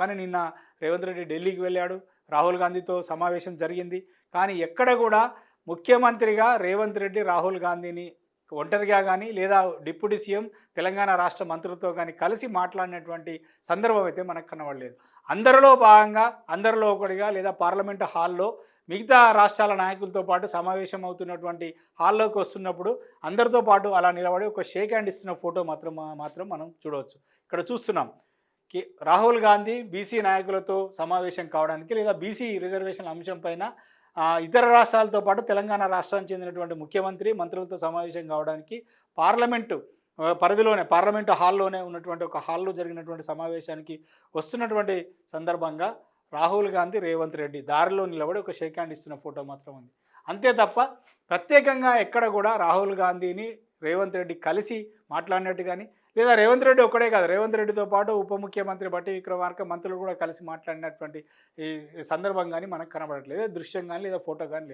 కానీ నిన్న రేవంత్ రెడ్డి ఢిల్లీకి వెళ్ళాడు, రాహుల్ గాంధీతో సమావేశం జరిగింది. కానీ ఎక్కడ కూడా ముఖ్యమంత్రిగా రేవంత్ రెడ్డి రాహుల్ గాంధీని ఒంటరిగా కానీ లేదా డిప్యూటీ సీఎం తెలంగాణ రాష్ట్ర మంత్రులతో కానీ కలిసి మాట్లాడినటువంటి సందర్భం అయితే మనకు కనబడలేదు. అందరిలో భాగంగా అందరిలో ఒకటిగా లేదా పార్లమెంటు హాల్లో మిగతా రాష్ట్రాల నాయకులతో పాటు సమావేశం అవుతున్నటువంటి హాల్లోకి వస్తున్నప్పుడు అందరితో పాటు అలా నిలబడి ఒక షేక్ హ్యాండ్ ఇస్తున్న ఫోటో మాత్రం మనం చూడవచ్చు. ఇక్కడ చూస్తున్నాం రాహుల్ గాంధీ బీసీ నాయకులతో సమావేశం కావడానికి లేదా బీసీ రిజర్వేషన్ల అంశం పైన ఇతర రాష్ట్రాలతో పాటు తెలంగాణ రాష్ట్రానికి చెందినటువంటి ముఖ్యమంత్రి మంత్రులతో సమావేశం కావడానికి పార్లమెంటు పరిధిలోనే పార్లమెంటు హాల్లోనే ఉన్నటువంటి ఒక హాల్లో జరిగినటువంటి సమావేశానికి వస్తున్నటువంటి సందర్భంగా రాహుల్ గాంధీ రేవంత్ రెడ్డి దారిలో నిలబడి ఒక షేక్ హ్యాండ్ ఇస్తున్న ఫోటో మాత్రం ఉంది. అంతే తప్ప ప్రత్యేకంగా ఎక్కడ కూడా రాహుల్ గాంధీని రేవంత్ రెడ్డి కలిసి మాట్లాడినట్టు కానీ లేదా రేవంత్ రెడ్డి ఒక్కడే కాదు, రేవంత్ రెడ్డితో పాటు ఉప ముఖ్యమంత్రి బట్టి విక్రమార్క మంత్రులు కూడా కలిసి మాట్లాడినటువంటి ఈ సందర్భం కానీ మనకు కనబడట్లేదు, దృశ్యం కానీ లేదా ఫోటో కానీ లేదు.